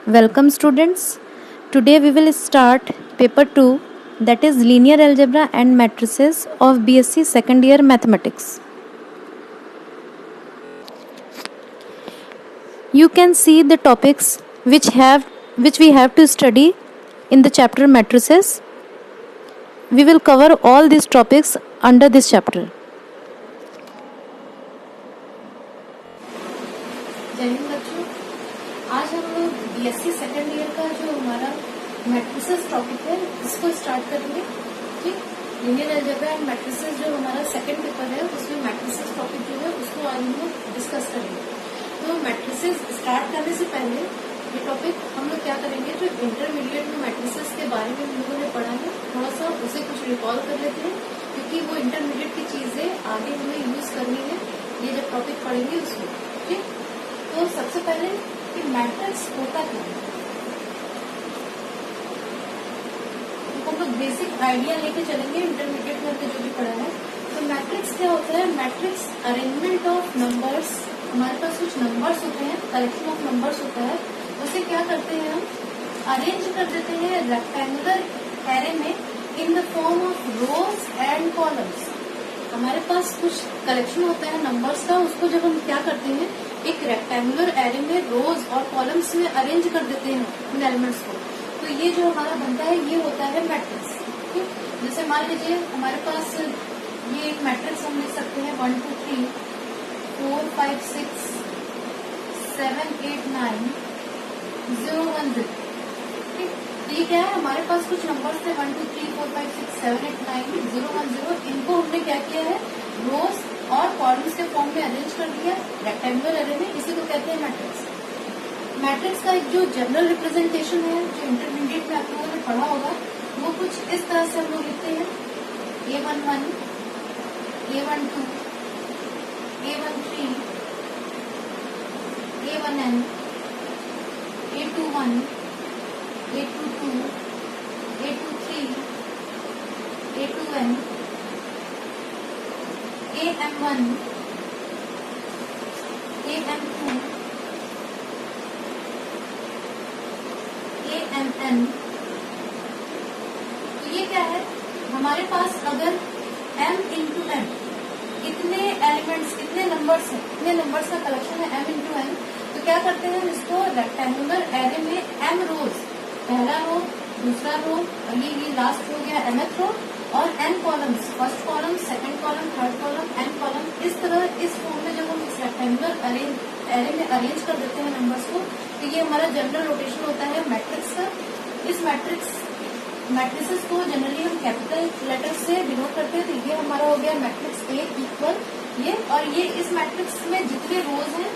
Welcome students. Today we will start paper 2, that is linear algebra and matrices of BSc second year mathematics. You can see the topics which we have to study in the chapter matrices. We will cover all these topics under this chapter. जय हिंद बच्चों, आज हम लोग BSc second year का जो हमारा matrices topic है इसको स्टार्ट करेंगे। ठीक, लिनियर अलजेब्रा एंड मैट्रिसेस जो हमारा सेकेंड पेपर है उसमें मैट्रिसेस टॉपिक जो है उसको आज हम लोग डिस्कस करेंगे। तो मैट्रिसेस स्टार्ट करने से पहले ये टॉपिक हम लोग क्या करेंगे, जो इंटरमीडिएट में मैट्रिसेस के बारे में हम लोगों ने पढ़ा है थोड़ा सा उसे कुछ रिकॉल कर लेते हैं, क्योंकि वो इंटरमीडिएट की चीजें आगे हमें यूज करनी है ये जब टॉपिक पढ़ेंगे उसमें। ठीक, तो सबसे पहले कि मैट्रिक्स होता क्या है, हम लोग बेसिक आइडिया लेके चलेंगे इंटरमीडिएट में जो भी पढ़ा है। तो मैट्रिक्स क्या होता है, मैट्रिक्स अरेंजमेंट ऑफ नंबर्स। हमारे पास कुछ नंबर्स होते हैं, कलेक्शन ऑफ नंबर्स होता है, उसे क्या करते हैं हम अरेंज कर देते हैं रेक्टेंगुलर एरे में in the form of rose and columns. हमारे पास कुछ कलेक्शन होता है नंबर्स का, उसको जब हम क्या करते हैं एक रेक्टेंगुलर एरे में रोज और कॉलम्स में अरेंज कर देते हैं उन एलिमेंट्स को, तो ये जो हमारा बनता है ये होता है मैट्रिक्स। ठीक, जैसे मान लीजिए हमारे पास ये एक मैट्रिक्स हम लिख सकते हैं 1 2 3 4 5 6 7 8 9 0 1 0। ठीक है, हमारे पास कुछ नंबर्स थे 1 2 3 4 5 6 7 8 9 0 1 0। इनको हमने क्या किया है रोज और कॉलम्स के फॉर्म में अरेंज कर दिया रेक्टेंगुलर एरे में, इसी को कहते हैं मैट्रिक्स। मैट्रिक्स का एक जो जनरल रिप्रेजेंटेशन है जो इंटरमीडिएट में आप लोगों ने पढ़ा होगा वो कुछ इस तरह से हम लोग लिखते हैं A11 A12 A13 A1n A21 A22 A23 A2n AM1 AM2 AMN। तो ये क्या है, हमारे पास अगर m इंटू n कितने एलिमेंट्स कितने नंबर्स हैं, कितने नंबर्स का कलेक्शन है m इंटू n, तो क्या करते हैं हम इसको रेक्टेंगुलर एरे में m रोज, पहला रो दूसरा रो और ये लास्ट हो गया nth रो, और n columns, first column second column third column n column, इस तरह इस फॉर्म में जब हम इस रेक्टेंगुलर एरे में अरेंज कर देते हैं नंबर्स को, तो ये हमारा जनरल रोटेशन होता है मैट्रिक्स का। इस मैट्रिसेस को जनरली हम कैपिटल लेटर से डिनोट करते हैं, तो ये हमारा हो गया मैट्रिक्स A इक्वल ये, और ये इस मैट्रिक्स में जितने रोज हैं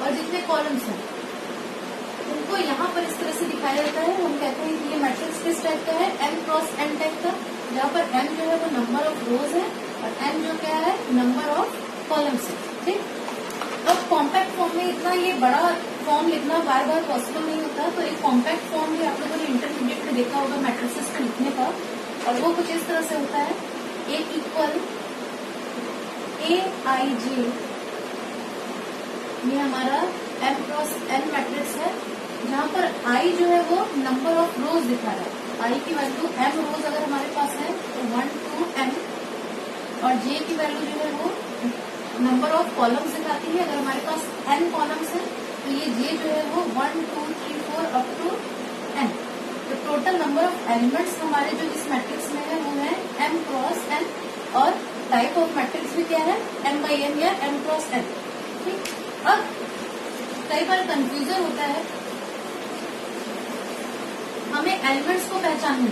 और जितने कॉलम्स हैं उनको यहाँ पर इस तरह से दिखाया जाता है। हम कहते हैं कि ये मैट्रिक्स किस टाइप का है, m क्रॉस n टाइप का, जहाँ पर m जो है वो नंबर ऑफ रोज है और n जो क्या है नंबर ऑफ कॉलम्स है। ठीक, अब कॉम्पैक्ट फॉर्म में इतना ये बड़ा फॉर्म लिखना बार बार पॉसिबल नहीं होता, तो एक कॉम्पैक्ट फॉर्म भी आप लोगों ने इंटरमीडिएट में देखा होगा मैट्रिसेस को लिखने का, और वो कुछ इस तरह से होता है A इक्वल AIJ। ये हमारा m क्रॉस n मैट्रिक्स है, जहाँ पर I जो है वो नंबर ऑफ रोज दिखा रहा है। I की वैल्यू m रोज अगर हमारे पास है तो 1 2 m, और J की वैल्यू जो है वो नंबर ऑफ कॉलम्स दिखाती है। अगर हमारे पास n कॉलम्स है तो ये J जो है वो 1 2 3 4 अप टू n। तो टोटल नंबर ऑफ एलिमेंट्स हमारे जो इस मैट्रिक्स में है वो है m क्रॉस n, और टाइप ऑफ मैट्रिक्स भी क्या है m by n या m क्रॉस n। ठीक, अब कई बार कंफ्यूजन होता है हमें एलिमेंट्स को पहचानने।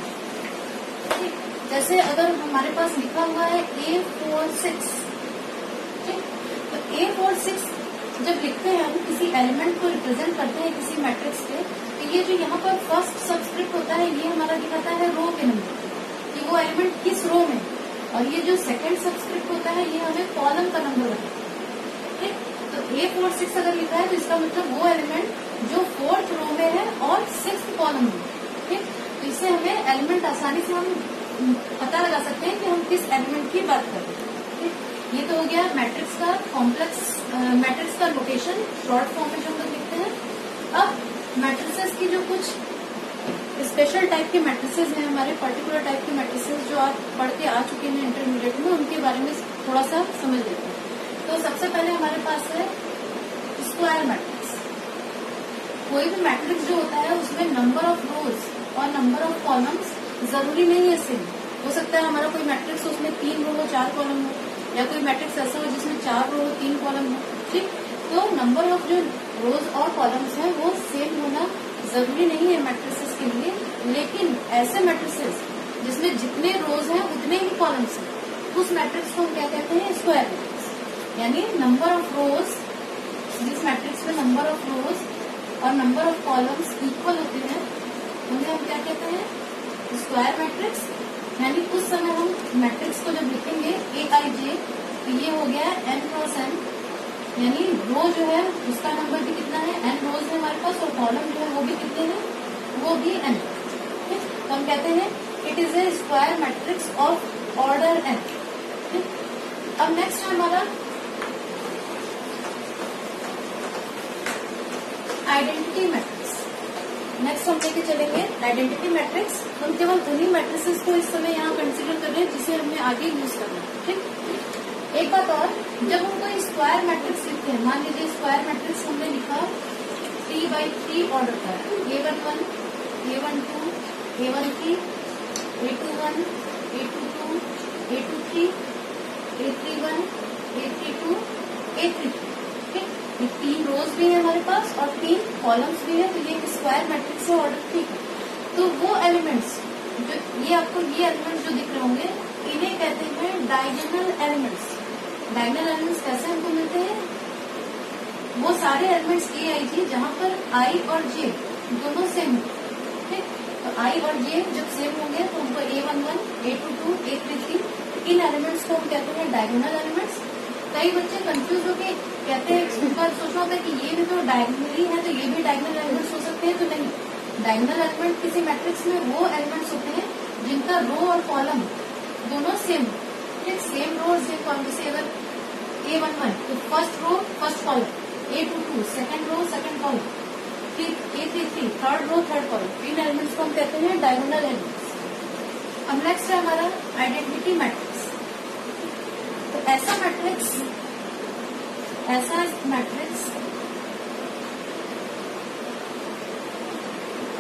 ठीक, जैसे अगर हमारे पास लिखा हुआ है A46, ठीक, तो A46 जब लिखते हैं हम किसी एलिमेंट को रिप्रेजेंट करते हैं किसी मैट्रिक्स के, तो ये जो यहाँ पर फर्स्ट सबस्क्रिप्ट होता है ये हमारा दिखाता है रो के नंबर कि वो एलिमेंट किस रो में, और ये जो सेकंड सबस्क्रिप्ट होता है ये हमें कॉलम का नंबर बताता है। ठीक, तो A46 अगर लिखा है तो इसका मतलब वो एलिमेंट जो फोर्थ रो में है और सिक्स्थ कॉलम में। ठीक, तो इससे हमें एलिमेंट आसानी से हम पता लगा सकते हैं कि हम किस एलिमेंट की बात कर रहे हैं। ये तो हो गया मैट्रिक्स का नोटेशन, शॉर्ट फॉर्म में जो हम लोग लिखते हैं। अब मैट्रिसेस की जो कुछ स्पेशल टाइप के मैट्रिसेस हैं, हमारे पर्टिकुलर टाइप के मैट्रिसेस जो आप पढ़ के आ चुके हैं इंटरमीडिएट में, उनके बारे में थोड़ा सा समझ लेते हैं। तो सबसे पहले हमारे पास है स्क्वायर मैट्रिक्स। कोई भी मैट्रिक्स जो होता है उसमें नंबर ऑफ रोज और नंबर ऑफ कॉलम्स जरूरी नहीं है सेम। हो सकता है हमारा कोई मैट्रिक्स उसमें 3 रो हो 4 कॉलम हो, या कोई मैट्रिक्स ऐसा हो जिसमें 4 रो हो 3 कॉलम हो। ठीक, तो नंबर ऑफ जो रोज और कॉलम्स हैं वो सेम होना जरूरी नहीं है मैट्रिसेस के लिए। लेकिन ऐसे मैट्रिसेस जिसमें जितने रोज हैं उतने ही कॉलम्स हैं, उस मैट्रिक्स को हम क्या कहते हैं? Square matrix. यानी नंबर ऑफ रोज, जिस मैट्रिक्स में नंबर ऑफ रोज और नंबर ऑफ कॉलम्स इक्वल होते हैं उन्हें हम क्या कहते हैं? Square matrix. यानी उस समय हम मैट्रिक्स को जब लिखेंगे AIJ, तो ये हो गया n क्रॉस n, यानी रो जो है उसका नंबर भी कितना है? n रोज है हमारे पास, और कॉलम जो है वो भी कितने हैं? वो भी n। तो हम कहते हैं it is a square matrix of order n। अब नेक्स्ट है हमारा आइडेंटिटी मैट्रिक्स। नेक्स्ट हम लेके चलेंगे आइडेंटिटी मैट्रिक्स। हम केवल उन्हीं मैट्रिसेस को इस समय यहाँ कंसिडर कर रहे हैं जिसे हमने आगे यूज करना है। ठीक, एक बात और, जब हम कोई स्क्वायर मैट्रिक्स लिखते हैं, मान लीजिए स्क्वायर मैट्रिक्स हमने लिखा 3x3 ऑर्डर का, A11, A12, A13, A21, A22, A23, A31, A32, A33। ठीक, ये 3 रोज भी है हमारे पास और 3 कॉलम्स भी है, तो ये स्क्वायर मैट्रिक्स है ऑर्डर। ठीक है, तो वो एलिमेंट्स जो ये आपको ये एलिमेंट्स जो दिख रहे होंगे इन्हें कहते हैं डायगोनल एलिमेंट्स। डायगोनल एलिमेंट्स कैसे हमको मिलते हैं? वो सारे एलिमेंट्स AIJ जहाँ पर I और J दोनों सेम हो। ठीक, तो I और J जब सेम होंगे तो हमको A11, A22, A33 इन एलिमेंट्स को हम कहते हैं डायगोनल एलिमेंट्स। कई बच्चे कंफ्यूज होके कहते हैं, उनका सोचना होता है कि ये भी तो डायगोनली है तो ये भी डायगोनल एलिमेंट्स हो सकते हैं। तो नहीं, डायगोनल एलिमेंट किसी मैट्रिक्स में वो एलिमेंट्स होते हैं जिनका रो और कॉलम दोनों सेम हो। ठीक, सेम रो सेम कॉलम। जैसे अगर A11 तो first row first column, A22 second row second column, फिर A33 third row third column. इन एलिमेंट्स को हम कहते हैं डायगोनल एलिमेंट्स। अब नेक्स्ट है हमारा आइडेंटिटी मैट्रिक्स। तो ऐसा मैट्रिक्स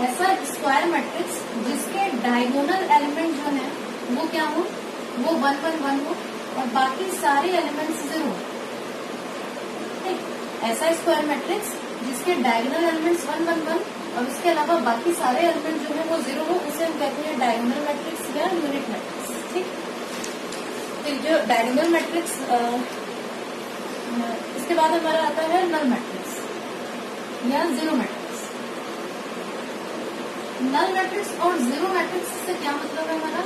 ऐसा स्क्वायर मैट्रिक्स जिसके डायगोनल एलिमेंट जो है वो क्या हो? वो 1 1 1 हो और बाकी सारे एलिमेंट्स 0 हो। ठीक, ऐसा स्क्वायर मैट्रिक्स जिसके डायगोनल एलिमेंट्स 1 1 1 और उसके अलावा बाकी सारे एलिमेंट जो है वो 0 हो, उसे हम कहते हैं डायगोनल मैट्रिक्स या यूनिट मैट्रिक्स। ठीक, तो जो डायगोनल मैट्रिक्स, इसके बाद हमारा आता है नल मैट्रिक्स या जीरो मैट्रिक्स। नल मैट्रिक्स और जीरो मैट्रिक्स से क्या मतलब है हमारा?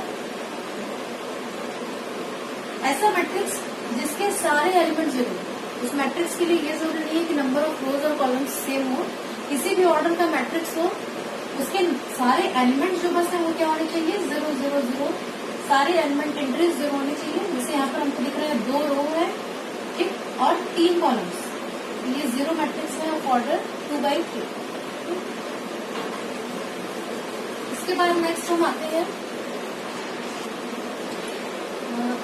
ऐसा मैट्रिक्स जिसके सारे एलिमेंट 0 हो। उस मैट्रिक्स के लिए ये जरूरी नहीं है कि नंबर ऑफ रोज और कॉलम्स सेम हो। किसी भी ऑर्डर का मैट्रिक्स हो, उसके सारे एलिमेंट जो बस है वो क्या होने चाहिए? 0 0 0। सारे एलिमेंट एंट्रीज 0 होनी चाहिए। जैसे यहाँ पर हमको दिख रहा है 2 रो है, ठीक, और 3 कॉलम्स। ये जीरो मैट्रिक्स है ऑफ ऑर्डर 2/3। इसके बाद नेक्स्ट हम आते हैं,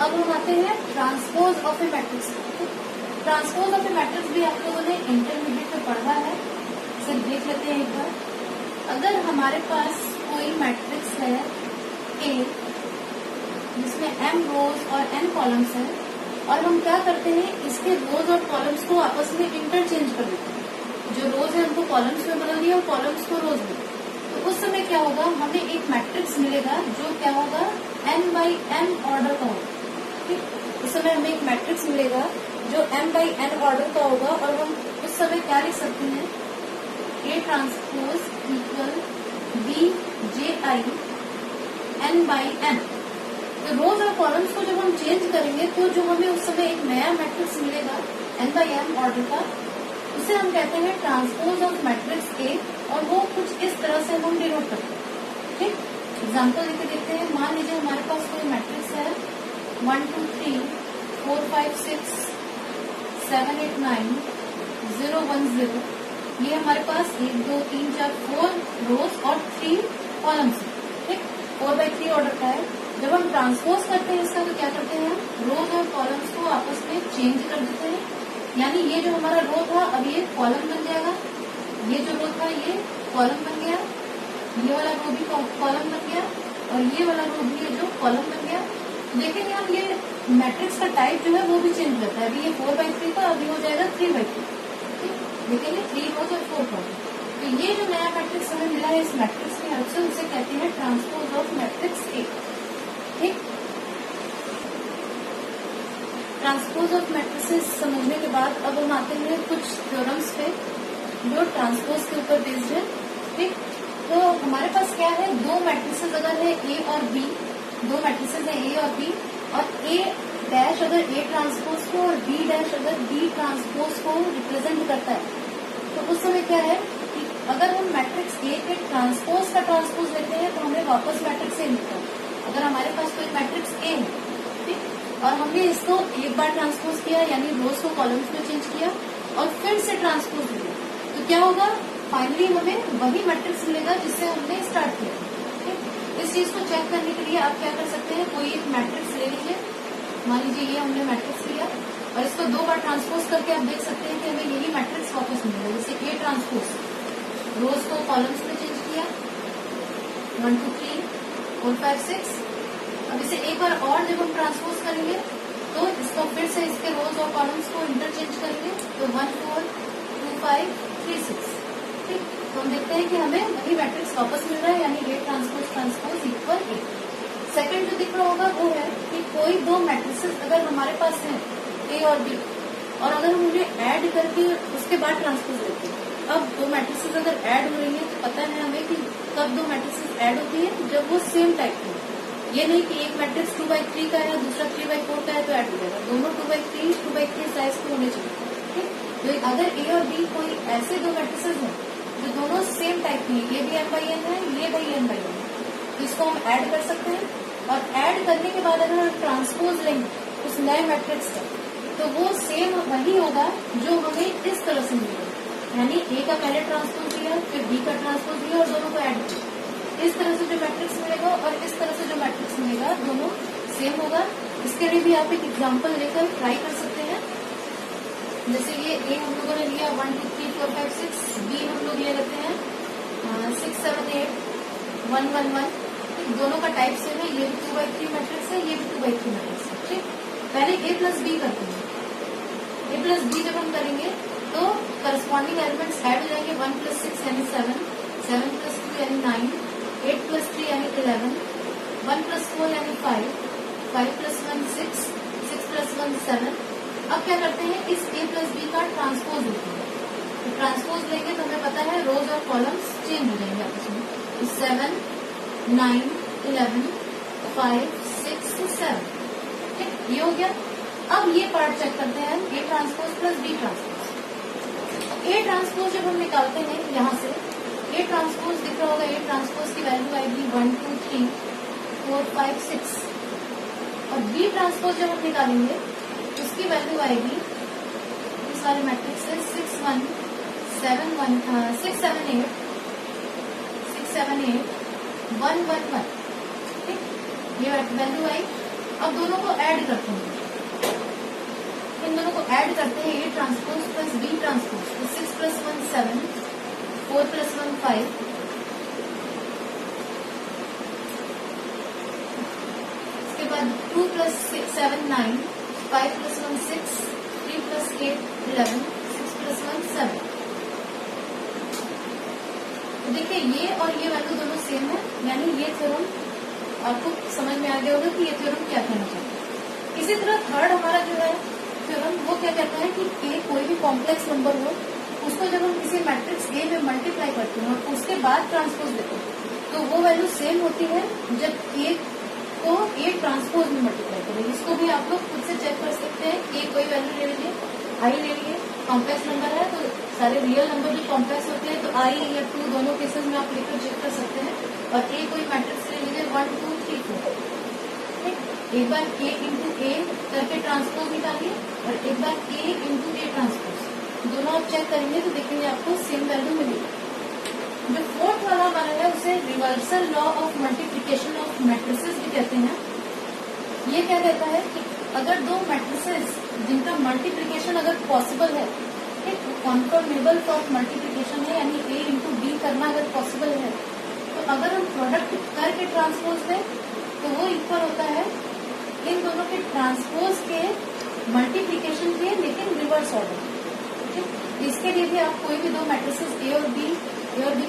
अब हम आते हैं transpose of a matrix. Transpose of a matrix भी आप लोगों ने इंटरमीडिएट में पढ़ा है, इसे देख लेते हैं एक बार। अगर हमारे पास कोई मैट्रिक्स है A जिसमें m रोज और n कॉलम्स हैं, और हम क्या करते हैं, इसके रोज और कॉलम्स को आपस में इंटरचेंज कर देते हैं। जो रोज है उनको कॉलम्स में बदल दिया और कॉलम्स को रोज में। तो उस समय क्या होगा? हमें एक मैट्रिक्स मिलेगा जो क्या होगा? n/n ऑर्डर का होगा। ठीक, उस समय हमें एक मैट्रिक्स मिलेगा जो m/n ऑर्डर का होगा, और हम उस समय क्या लिख सकते हैं? A transpose equal BJI n/n। तो रोज और कॉलम्स को जब हम चेंज करेंगे तो जो हमें उस समय एक नया मैट्रिक्स मिलेगा n/n ऑर्डर का, उसे हम कहते हैं ट्रांसपोज ऑफ मैट्रिक्स A, और वो कुछ इस तरह से हम डिनोट करते हैं। ठीक, एग्जाम्पल लेके देखते हैं। मान लीजिए हमारे पास कोई मैट्रिक्स है 1 2 3 4 5 6 7 8 9 0 1 0, ये हमारे पास 1 2 3 4 4 रोज और 3 कॉलम्स है, ठीक। 4/3 ऑर्डर का है। जब हम ट्रांसपोज करते हैं इसका तो क्या करते हैं, रोज और कॉलम्स को आपस में चेंज कर देते हैं, यानी ये जो हमारा रो था अब ये कॉलम बन जाएगा, ये जो रो था ये कॉलम बन गया, ये वाला रो भी कॉलम बन गया और ये वाला रो भी है जो कॉलम बन गया। देखेंगे हम ये मैट्रिक्स का टाइप जो है वो भी चेंज करता है। अभी ये 4/3 का अभी हो जाएगा 3/3, ठीक। देखेंगे 3 रोज और 4 कॉलम। तो ये जो नया मैट्रिक्स हमें मिला है इस मैट्रिक्स की हेल्प से उसे कहते हैं ट्रांसपोज ऑफ मैट्रिक्स ए, ठीक। ट्रांसपोज ऑफ मैट्रिसेस समझने के बाद अब हम आते हैं कुछ थ्योरम्स पे जो ट्रांसपोज के ऊपर बेस्ड है, ठीक। तो हमारे पास क्या है, दो मैट्रिसेस अगर है ए और बी, दो मैट्रिसेस है ए और बी, और ए डैश अगर ए ट्रांसपोज को और बी डैश अगर बी ट्रांसपोज को रिप्रेजेंट करता है, तो उस समय क्या है कि अगर हम मैट्रिक्स ए के ट्रांसपोज का ट्रांसपोज लेते हैं तो हमें वापस मैट्रिक्स ए मिलता है। अगर हमारे पास कोई मैट्रिक्स ए है, ठीक, और हमने इसको एक बार ट्रांसपोज किया यानी रोज को कॉलम्स में चेंज किया और फिर से ट्रांसपोज लिया, तो क्या होगा, फाइनली हमें वही मैट्रिक्स मिलेगा जिससे हमने स्टार्ट किया, ठीक। इस चीज को चेक करने के लिए आप क्या कर सकते हैं, कोई एक मैट्रिक्स ले लीजिए, मान लीजिए ये हमने मैट्रिक्स लिया और इसको 2 बार ट्रांसपोज करके आप देख सकते हैं कि हमें यही मैट्रिक्स वापस मिलेगा। जैसे ए ट्रांसपोज, रोज को कॉलम्स में चेंज किया 1 2 3 4 5 6। अब इसे एक बार और जब हम ट्रांसपोज करेंगे तो इसको फिर से इसके रोज और कॉलम्स को इंटरचेंज करेंगे तो 1 4 2 5 3 6, ठीक। तो हम देखते हैं कि हमें वही मैट्रिक्स वापस मिल रहा है, यानी A transpose transpose equal A. Second जो दिख रहा होगा वो है कि कोई दो मैट्रिसेस अगर हमारे पास है ए और बी, और अगर हम उन्हें ऐड करके उसके बाद ट्रांसपोज लेते हैं, अब दो मैट्रिसेस अगर ऐड हो रही है तो पता है हमें कि कब दो मैट्रिसेस ऐड होती है, जब वो सेम टाइप की है। ये नहीं कि एक मैट्रिक्स 2/3 का है दूसरा 3/4 का है तो ऐड हो जाएगा, दोनों 2/3 साइज के होने चाहिए, ठीक। तो अगर ए और बी कोई ऐसे दो मैट्रिसेस हैं जो दोनों सेम टाइप की है, ये भी m/n है ये भी m/n है, तो इसको हम ऐड कर सकते हैं। और ऐड करने के बाद अगर हम ट्रांसपोज लेंगे उस नए मैट्रिक्स का तो वो सेम वही होगा जो हमें इस तरह से मिलेगा, यानी ए का पहले ट्रांसपोज दिया फिर बी का ट्रांसपोज दिया और दोनों को ऐड किया, इस तरह से जो मैट्रिक्स मिलेगा और इस तरह से जो मैट्रिक्स मिलेगा दोनों सेम होगा। इसके लिए भी आप एक एग्जाम्पल लेकर ट्राई कर सकते हैं। जैसे ये ए हम लोगों ने लिया 1 2 3 4 5 6, बी हम लोग ले लेते हैं 6 7 8 1 1 1, दोनों का टाइप सेम है, ये भी 2/3 मैट्रिक्स है ये भी 2/3 मैट्रिक्स है, ठीक। पहले a प्लस बी करते हैं, a प्लस बी जब हम करेंगे तो करस्पॉन्डिंग एलिमेंट्स ऐड हो जाएंगे, 1 + 6 यानी 7 7 + 2 यानी 9 8 + 3 यानी 11 1 + 4 यानी 5 5 + 1 6 6 + 1 7। अब क्या करते हैं, इस a प्लस बी का ट्रांसपोज लेते हैं, तो ट्रांसपोज लेंगे तो हमें पता है रोज और कॉलम्स चेंज हो जाएंगे आपस में, 7 9 11 5 6 7, ठीक, ये हो गया। अब ये पार्ट चेक करते हैं, A transpose plus B transpose. A transpose जब हम निकालते हैं यहाँ से, ए ट्रांसपोज दिख रहा होगा, ए ट्रांसपोज की वैल्यू आएगी 1 2 3 4 5 6, और बी ट्रांसपोज जब हम निकालेंगे उसकी वैल्यू आएगी, इस वाले मैट्रिक्स से 6 1 7 1 6 7 8 6 7 8 1 1 1, ठीक, ये वैल्यू आई। अब दोनों को ऐड करते हैं, इन दोनों को ऐड करते हैं, A transpose plus B transpose, तो 6 + 1 7 4 + 1 5, इसके बाद 2 + 7 9 5 + 1 6 3 + 8 11 6 + 1 7। देखिए ये और ये वैल्यू दोनों सेम है, यानी ये थ्योरम आपको समझ में आ गया होगा कि ये थ्योरम क्या कहना चाहता है। इसी तरह थर्ड हमारा जो है थ्योरम वो क्या कहता है कि ए कोई भी कॉम्प्लेक्स नंबर हो उसको जब हम किसी मैट्रिक्स ए में मल्टीप्लाई करते हैं और उसके बाद ट्रांसपोज लेते हैं तो वो वैल्यू सेम होती है जब ए को ए ट्रांसपोज में मल्टीप्लाई करें। इसको भी आप लोग खुद से चेक कर सकते हैं कि कोई वैल्यू ले लीजिए, आई ले लीजिए, कॉम्प्लेक्स नंबर है तो सारे रियल नंबर जो कॉम्प्लेक्स होते हैं तो आई या 2 दोनों केसेस में आप लेकर चेक कर सकते हैं। और ए कोई मैट्रिक्स ले लीजिए 1 2 3 4, ठीक, एक बार ए इंटू ए करके ट्रांसपोज निकालिए और एक बार ए इंटू ए ट्रांसपोज, दोनों आप चेक करेंगे तो देखेंगे आपको सेम वैल्यू मिलेगी। जो फोर्थ वाला हमारा है उसे reversal law of multiplication of matrices भी कहते हैं। ये क्या कहता है कि अगर दो मैट्रिसेस जिनका मल्टीप्लीकेशन अगर पॉसिबल है, एक कॉन्फर्मेबल ऑफ मल्टीप्लीकेशन है, यानी ए इंटू बी करना अगर पॉसिबल है, तो अगर हम प्रोडक्ट करके ट्रांसपोज दें तो वो इक्वल होता है इन दोनों के ट्रांसपोज के मल्टीप्लीकेशन के, लेकिन रिवर्स ऑर्डर। इसके लिए भी आप कोई भी दो मैट्रिसेस ए और बी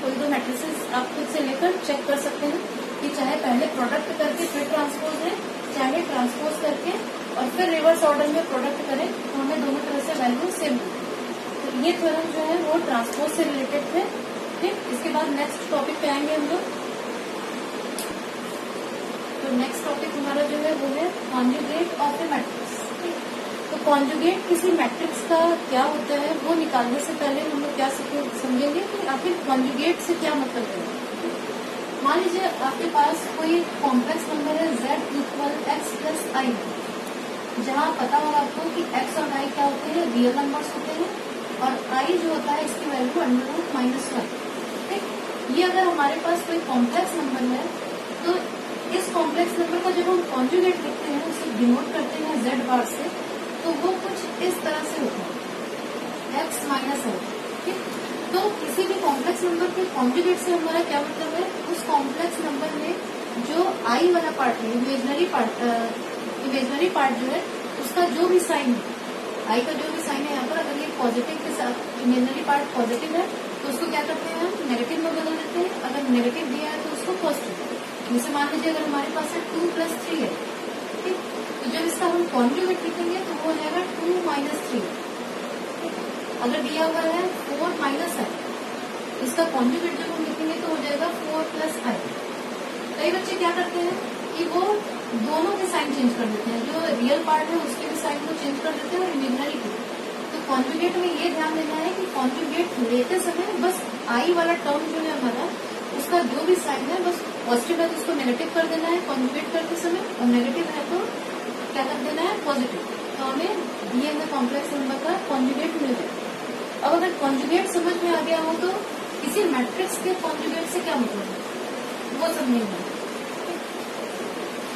कोई दो मैट्रिसेस आप खुद से लेकर चेक कर सकते हैं कि चाहे पहले प्रोडक्ट करके फिर ट्रांसपोज है, चाहे ट्रांसपोज करके और फिर रिवर्स ऑर्डर में प्रोडक्ट करें, तो हमें दोनों तरह से वैल्यू सेम मिलेगी। तो ये थ्योरम जो है वो ट्रांसपोज से रिलेटेड है। ठीक, इसके बाद नेक्स्ट टॉपिक पे आएंगे हम लोग। तो नेक्स्ट टॉपिक हमारा जो है वो है कॉन्जुगेट ऑफ ए मैट्रिक्स। तो कॉन्जुगेट किसी मैट्रिक्स का क्या होता है वो निकालने से पहले हम लोग क्या समझेंगे कि आखिर कॉन्जुगेट से क्या मतलब है। मान लीजिए आपके पास कोई कॉम्प्लेक्स नंबर है z इक्वल एक्स प्लस आई, जहाँ पता होगा आपको कि x और y क्या होते हैं, रियल नंबर्स होते हैं, और i जो होता है इसकी वैल्यू √-1। ठीक, ये अगर हमारे पास कोई कॉम्प्लेक्स नंबर है तो इस कॉम्प्लेक्स नंबर का जब हम कॉन्जुगेट लिखते हैं, उसे डिनोट करते हैं z बार से, तो वो कुछ इस तरह से होता है x माइनस आई। ठीक, तो किसी भी कॉम्प्लेक्स नंबर के कॉन्जुगेट से हमारा क्या मतलब है, उस कॉम्प्लेक्स नंबर में जो आई वाला पार्ट है, इमेजनरी पार्ट जो है उसका जो भी साइन है, आई का जो भी साइन है यहाँ पर, अगर ये पॉजिटिव के साथ इमेजनरी पार्ट पॉजिटिव है तो उसको क्या करते हैं हम नेगेटिव में बदल देते हैं, अगर नेगेटिव दिया है तो उसको पॉजिटिव। जैसे मान लीजिए अगर हमारे पास है 2 + 3 है, ठीक, तो जब इसका हम कॉन्जुगेट लिखेंगे तो वो हो जाएगा 2 - 3। अगर दिया हुआ है 4 - i, इसका कॉन्जुगेट जब हम लिखेंगे तो हो जाएगा 4 + i। कई बच्चे क्या करते हैं कि वो दोनों के साइन चेंज कर देते हैं, जो रियल पार्ट है उसके भी साइन को चेंज कर देते हैं और इमेजनरी के। तो कॉन्जुगेट में ये ध्यान देना है कि कॉन्जुगेट लेते समय बस आई वाला टर्म जो है हमारा, उसका जो भी साइन है बस पॉजिटिव है तो उसको नेगेटिव कर देना है कॉन्जुगेट करते समय, और नेगेटिव है तो क्या कर देना है पॉजिटिव। तो हमें दिए हुए कॉम्प्लेक्स नंबर का कॉन्जुगेट मिल जाएगा। अब अगर कॉन्जुगेट समझ में आ गया हो तो किसी मैट्रिक्स के कॉन्जुगेट से क्या मतलब है वो समझेंगे।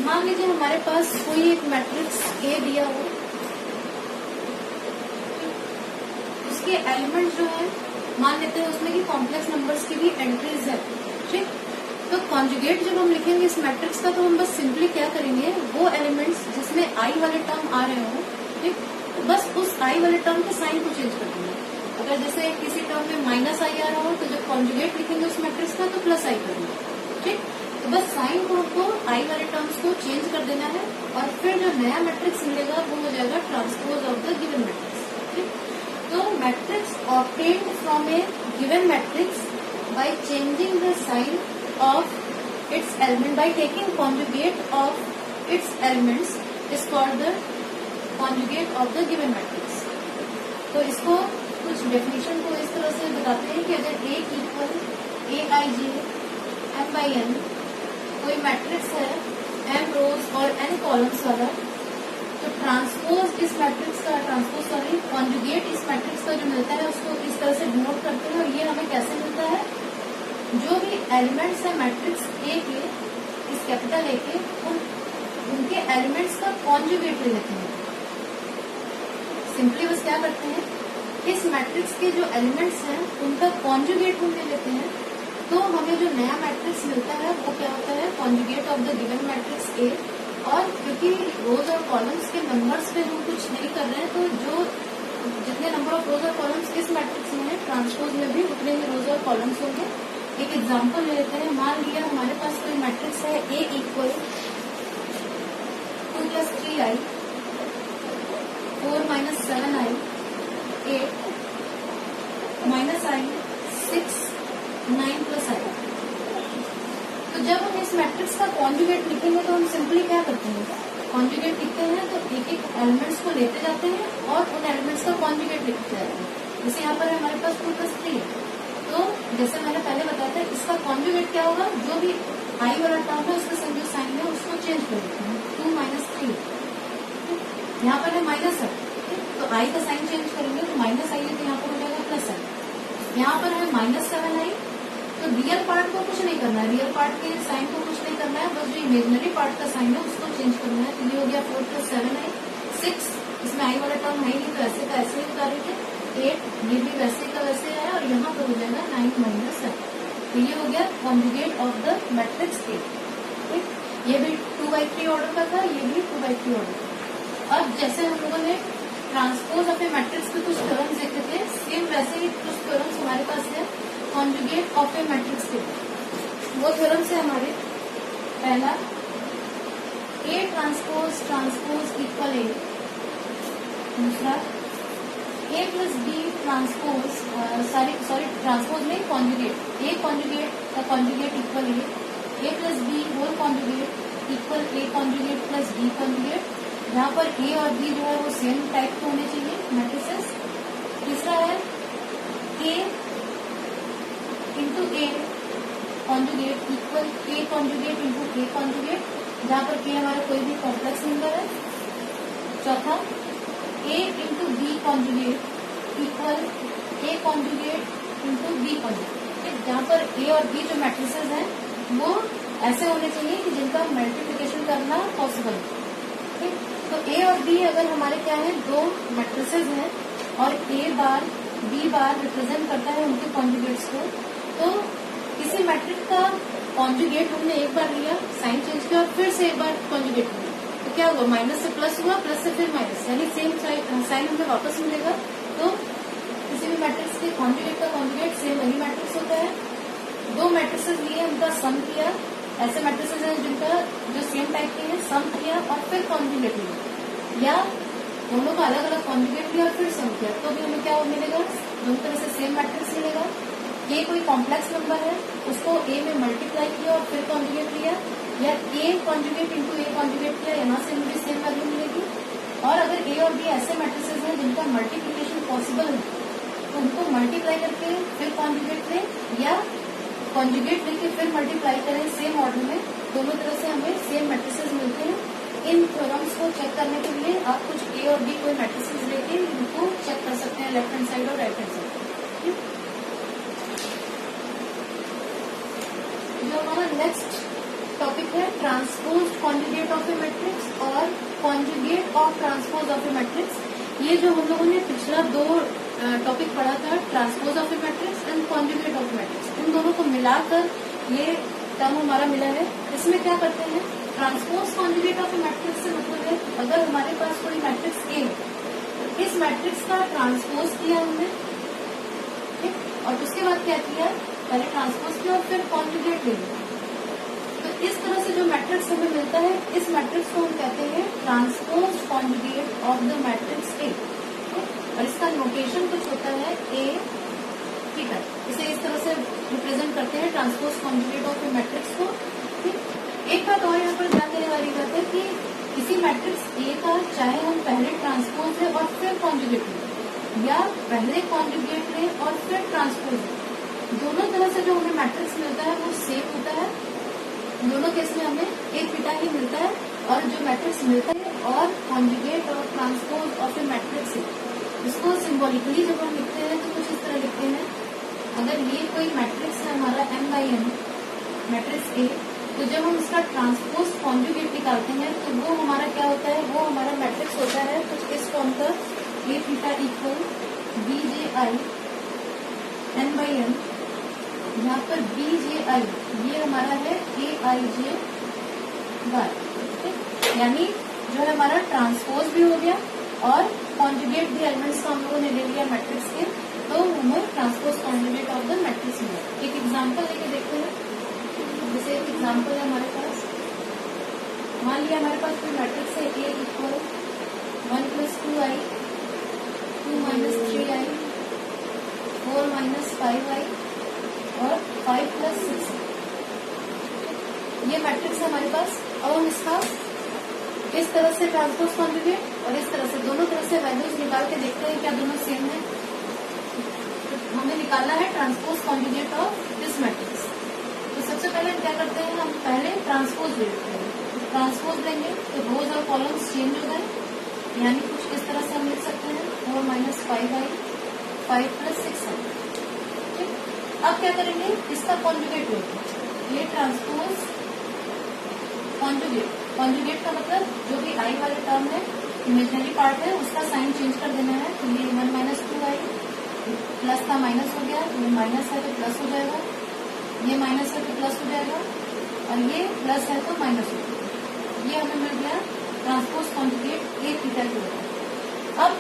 मान लीजिए हमारे पास कोई एक मैट्रिक्स ए दिया हो, उसके एलिमेंट जो है मान लेते हैं उसमें कि कॉम्प्लेक्स नंबर्स की भी एंट्रीज है। ठीक, तो कॉन्जुगेट जब हम लिखेंगे इस मैट्रिक्स का तो हम बस सिंपली क्या करेंगे, वो एलिमेंट्स जिसमें आई वाले टर्म आ रहे हो, ठीक, तो बस उस आई वाले टर्म के साइन को चेंज कर देंगे। अगर जैसे किसी टर्म में -i आ रहा हो तो जब कॉन्जुगेट लिखेंगे उस मैट्रिक्स का तो +i कर देंगे। ठीक, तो बस साइन को हमको आई वाले टर्म्स को चेंज कर देना है और फिर जो नया मैट्रिक्स मिलेगा वो हो जाएगा transpose of the given matrix. ठीक, तो matrix obtained from a given matrix by changing the sign of its element by taking conjugate of its elements is called the conjugate of the given matrix. तो इसको कुछ definition को इस तरह से बताते हैं कि अगर A इक्वल aij m/n कोई मैट्रिक्स है m रोज और n कॉलम्स वाला, तो ट्रांसपोज इस मैट्रिक्स का कॉन्जुगेट इस मैट्रिक्स का जो मिलता है उसको इस तरह से डिनोट करते हैं। और ये हमें कैसे मिलता है, जो भी एलिमेंट्स है मैट्रिक्स ए के, इस कैपिटल ए के, उनके एलिमेंट्स का कॉन्जुगेट ले लेते हैं। सिंपली बस क्या करते हैं, इस मैट्रिक्स के जो एलिमेंट्स हैं उनका कॉन्जुगेट हम ले लेते हैं, तो हमें जो नया मैट्रिक्स मिलता है वो क्या होता है, conjugate of the given matrix A. और क्योंकि रोज और कॉलम्स के नंबर्स पे हम कुछ नहीं कर रहे हैं, तो जो जितने नंबर ऑफ रोज और कॉलम्स इस मैट्रिक्स में है, ट्रांसपोज में भी उतने ही रोज और कॉलम्स होंगे। एक एग्जाम्पल ले लेते हैं। मान लिया हमारे पास कोई मैट्रिक्स है A equal 2 + 3i, 4 - 7i, 8 -i, 6, 9 + i। तो जब हम इस मैट्रिक्स का कॉन्जुगेट लिखेंगे तो हम सिंपली क्या करते हैं, कॉन्जुगेट लिखते हैं तो एक एक एलिमेंट्स को लेते जाते हैं और उन एलिमेंट्स का कॉन्जुगेट लिखते जाते हैं। जैसे यहाँ पर हमारे पास 2 + 3 है, तो जैसे मैंने पहले बताया था इसका कॉन्जुगेट क्या होगा, जो भी आई वाला टर्म है उसका जो साइन है उसको चेंज कर देते हैं। 2 - 3 यहाँ पर है माइनस है, तो आई का साइन चेंज करेंगे तो माइनस आई है तो यहाँ पर हो जाएगा प्लस आई। यहाँ पर है -7i, तो रियल पार्ट को कुछ नहीं करना है, रियल पार्ट के साइन को कुछ नहीं करना है, बस जो इमेजिनरी पार्ट का साइन है उसको चेंज करना है। तो ये हो गया 4 + 7i 6, इसमें आई वाला टर्म है नहीं तो ऐसे का ऐसे ही उतारेंगे। 8 ये भी वैसे का वैसे है और यहाँ पर हो जाएगा 9 - 7। तो ये हो गया conjugate of the matrix A। ठीक, ये भी 2/3 ऑर्डर का था, ये भी 2/3 ऑर्डर का। अब जैसे हम लोगों ने ट्रांसपोज ऑफ ए मैट्रिक्स के कुछ थ्योरम्स देखे थे, सेम वैसे ही कुछ थ्योरम्स हमारे पास है कॉन्जुगेट ऑफ ए मैट्रिक्स के। वो थ्योरम्स है हमारे, पहला A transpose transpose equal A, दूसरा A + B transpose sorry transpose नहीं कॉन्जुगेट, A कॉन्जुगेट का conjugate equal A + B whole conjugate equal A conjugate + B conjugate, यहाँ पर A और B जो है वो सेम टाइप के होने चाहिए मैट्रिसेस। तीसरा है A × A conjugate equal A conjugate × A conjugate, जहाँ पर K हमारा कोई भी कॉम्प्लेक्स नंबर है। चौथा A × B conjugate equal A conjugate × B conjugate, जहाँ पर A और B जो मैट्रिसेस हैं वो ऐसे होने चाहिए कि जिनका मल्टीप्लिकेशन करना पॉसिबल है। ठीक, तो A और B अगर हमारे क्या है, दो मैट्रिसेस हैं और A bar B bar represent करता है उनके कॉन्जुगेट्स को, तो किसी मैट्रिक्स का कॉन्जुगेट हमने एक बार लिया, साइन चेंज किया और फिर से एक बार कॉन्जुगेट लिया, तो क्या हुआ, माइनस से प्लस हुआ, प्लस से फिर माइनस, यानी सेम साइन हमें वापस मिलेगा। तो किसी भी मैट्रिक्स के कॉन्जुगेट का कॉन्जुगेट सेम वही मैट्रिक्स होता है। दो मैट्रिसेस लिए, उनका सम किया, ऐसे मैट्रिसेस हैं जिनका जो सेम टाइप के हैं, सम किया और फिर कॉन्जुगेट लिया, या दोनों का अलग अलग कॉन्जुगेट लिया और फिर सम किया, तो भी हमें क्या मिलेगा, दोनों तरह से सेम मैट्रिक्स मिलेगा। ये कोई कॉम्प्लेक्स नंबर है, उसको A में मल्टीप्लाई किया और फिर कॉन्जुगेट लिया, या A कॉन्जुगेट × A कॉन्जुगेट किया, यहाँ से मुझे सेम वैल्यू मिलेगी। और अगर A और B ऐसे मैट्रिसेस हैं जिनका मल्टीप्लिकेशन पॉसिबल है, तो उनको मल्टीप्लाई करके फिर कॉन्जुगेट लें, या कॉन्जुगेट लेके फिर मल्टीप्लाई करें सेम ऑर्डर में, दोनों तरह से हमें सेम मैट्रिसेस मिलते हैं। इन थ्योरम्स को चेक करने के लिए आप कुछ A और B कोई मैट्रिसेस लेके इनको चेक कर सकते हैं, लेफ्ट हैंड साइड और राइट हैंड साइड। जो हमारा नेक्स्ट टॉपिक है transpose conjugate of a matrix और conjugate of transpose of a matrix. ये जो हम लोगों ने पिछला दो टॉपिक पढ़ा था, transpose of a matrix and conjugate of matrix, इन दोनों को मिलाकर ये टर्म हमारा मिला है। इसमें क्या करते हैं, transpose conjugate of a matrix से मतलब है अगर हमारे पास कोई मैट्रिक्स A है, तो इस मैट्रिक्स का ट्रांसपोज किया हमने, ठीक, और उसके बाद क्या किया, पहले ट्रांसपोज किया और फिर कॉन्जुगेट ले लिया। तो इस तरह से जो मैट्रिक्स हमें मिलता है, इस मैट्रिक्स को हम कहते हैं transpose conjugate of the matrix A, और इसका नोटेशन कुछ होता है A, ठीक है, इसे इस तरह से रिप्रेजेंट करते हैं transpose conjugate of a matrix को। ठीक, एक बात और यहाँ पर ध्यान देने वाली बात है कि किसी मैट्रिक्स A का चाहे हम पहले ट्रांसपोज लें और फिर कॉन्जुगेट लें, या पहले कॉन्जुगेट लें और फिर ट्रांसपोज लें, दोनों तरह से जो हमें मैट्रिक्स मिलता है वो सेम होता है। दोनों केस में हमें एक थीटा ही मिलता है, और जो मैट्रिक्स मिलता है और कॉन्जुगेट और ट्रांसपोज ऑफ ए मैट्रिक्स है, इसको सिंबॉलिकली जब हम लिखते हैं तो कुछ इस तरह लिखते हैं। अगर ये कोई मैट्रिक्स है हमारा m/n मैट्रिक्स A, तो जब हम इसका ट्रांसपोज कॉन्जुगेट निकालते हैं तो वो हमारा क्या होता है, वो हमारा मैट्रिक्स होता है कुछ इस फॉर्म का, A theta equal BJI n/n, यहाँ पर BJI ये हमारा है AIJ बार, यानी जो है हमारा ट्रांसपोज भी हो गया और कॉन्जुगेट भी एलिमेंट्स का हम लोगों ने ले लिया मैट्रिक्स के, तो हमें transpose conjugate of the matrix मिला। एक एग्जांपल लेके देखते हैं, जैसे एक एग्जांपल है हमारे पास, मान लिया हमारे पास कोई मैट्रिक्स है A equal 1 + 2i 2 - 3i 4 - 5i और 5 + 6, ये मैट्रिक्स है हमारे पास। अब हम इसका इस तरह से ट्रांसपोज कॉन्जुगेट और इस तरह से दोनों तरह से वैल्यूज निकाल के देखते हैं क्या दोनों सेम है। हमें निकालना है transpose conjugate of this matrix. तो सबसे पहले क्या करते हैं, हम पहले ट्रांसपोज लेते हैं। ट्रांसपोज लेंगे तो रोज और कॉलम्स चेंज हो गए, यानी कुछ इस तरह से हम लिख सकते हैं 4 माइनस 5i 5 प्लस 6i। ठीक, अब क्या करेंगे, इसका कॉन्जुगेट लेंगे, ये ट्रांसपोज कॉन्जुगेट। कॉन्जुगेट का मतलब जो भी आई वाले टर्म है, इमेजिनरी पार्ट है, उसका साइन चेंज कर देना है। तो ये 1 माइनस 2i प्लस का माइनस हो गया, ये माइनस है तो प्लस हो जाएगा, ये माइनस है तो प्लस हो जाएगा, और ये प्लस है तो माइनस हो जाएगा। ये हमें मिल गया ट्रांसपोज कॉन्जुगेट ए थीटा की वजह। अब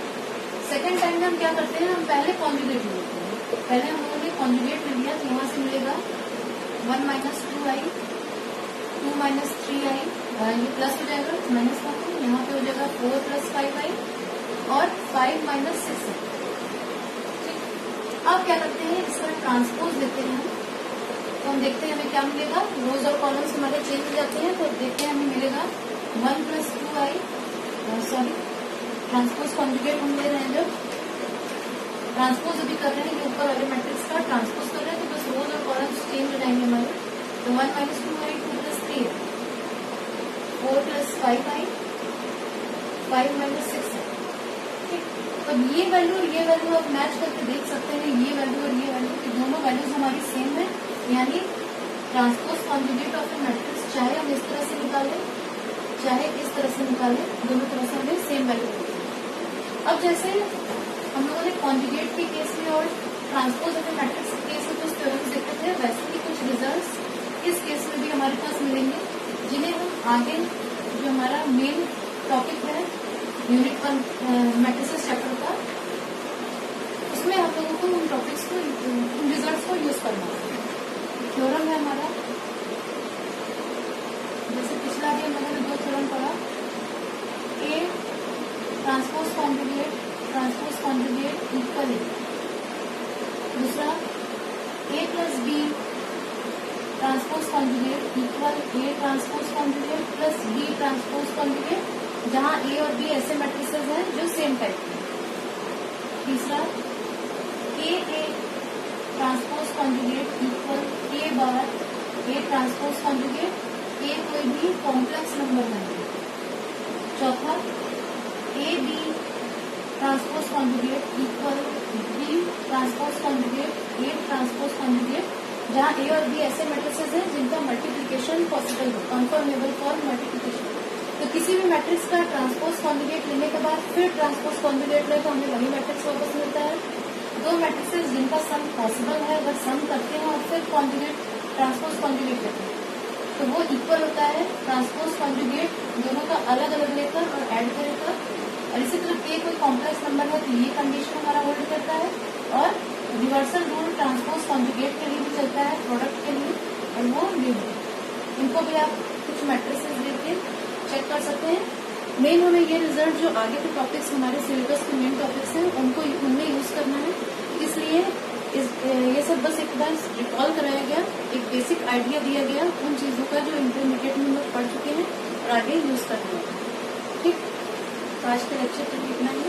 सेकेंड टाइम में हम क्या करते हैं, हम पहले कॉन्जुगेट लेते हैं। पहले हम लोगों ने कॉन्जुगेट ले लिया, तो यहाँ से मिलेगा 1 माइनस 2i 2 माइनस 3i, ये प्लस हो जाएगा माइनस का, तो यहाँ पे हो जाएगा 4 प्लस 5i और 5 माइनस 6i। ठीक, अब क्या करते हैं, इसका ट्रांसपोज लेते हैं, तो हम देखते हैं हमें क्या मिलेगा। रोज और कॉलम्स हमारे चेंज हो जाते हैं, तो देखते हैं हमें मिलेगा 1 plus 2i, sorry transpose conjugate हम ले रहे हैं, जब ट्रांसपोज अभी कर रहे हैं, ये ऊपर वाले मैट्रिक्स का ट्रांसपोज कर रहे हैं, तो बस रोज और कॉलम्स चेंज हो जाएंगे हमारे। तो 1 minus 2i 2 plus 3 4 plus 5i 5 minus 6i। ठीक, तो ये वैल्यू और ये वैल्यू आप मैच करके देख सकते हैं, ये वैल्यू और ये वैल्यू की दोनों वैल्यूज हमारी सेम है, यानी transpose conjugate of a matrix चाहे हम इस तरह से निकालें चाहे इस तरह से निकालें, दोनों तरह से हमें सेम वैल्यू मिलती है। अब जैसे हम लोगों ने कॉन्जुगेट के केस में और ट्रांसपोज ऑफ ए मैट्रिक्स के केस में कुछ थ्योरम्स देखे थे, वैसे ही कुछ रिजल्ट्स इस केस में भी हमारे पास मिलेंगे, जिन्हें हम आगे जो हमारा मेन टॉपिक है यूनिट 1 मैट्रिसेस चैप्टर का, उसमें हम लोगों को उन टॉपिक्स को, उन रिजल्ट्स को यूज करना है। थ्योरम है हमारा, जैसे पिछला भी हम लोगों ने 2 थ्योरम पढ़ा, A transpose conjugate equal A, दूसरा A plus B transpose conjugate equal A transpose conjugate plus B transpose conjugate, जहां ए और बी ऐसे मैट्रिसेस हैं जो सेम टाइप के। तीसरा A transpose conjugate equal A bar A transpose conjugate, A कोई भी कॉम्प्लेक्स नंबर नहीं है। चौथा A B transpose conjugate equal B transpose conjugate A transpose conjugate, जहाँ ए और बी ऐसे मैट्रिसेस हैं जिनका मल्टीप्लिकेशन पॉसिबल हो, कन्फर्मेबल फॉर मल्टीप्लिकेशन। तो किसी भी मैट्रिक्स का ट्रांसपोज कॉन्जुगेट लेने के बाद फिर ट्रांसपोज कॉन्जुगेट ले तो हमें वही मैट्रिक्स वापस मिलता है। 2 मैट्रिसेस जिनका सम पॉसिबल है, अगर सम करते हैं और फिर कॉन्जुगेट ट्रांसपोज कॉन्जुगेट लेते हैं तो वो इक्वल होता है ट्रांसपोज कॉन्जुगेट दोनों का अलग अलग लेकर और ऐड करेगा। और इसी तरह ए कोई कॉम्प्लेक्स नंबर है तो ये कंडीशन हमारा होल्ड करता है, और रिवर्सल रूल ट्रांसपोज कॉन्जुगेट के लिए भी चलता है, प्रोडक्ट के लिए, और वो ये है। इनको भी आप कुछ मैट्रिसेस देके चेक कर सकते हैं। मेन हमें ये रिजल्ट जो आगे के टॉपिक्स हमारे सिलेबस के मेन टॉपिक्स हैं उनको उनमें यूज करना है, इसलिए ये सब बस एक बार रिकॉल कराया गया, एक बेसिक आइडिया दिया गया उन चीजों का जो इंटरमीडिएट में हम लोग पढ़ चुके हैं और आगे यूज करना है। ठीक, आज के लेक्चर तक इतना ही।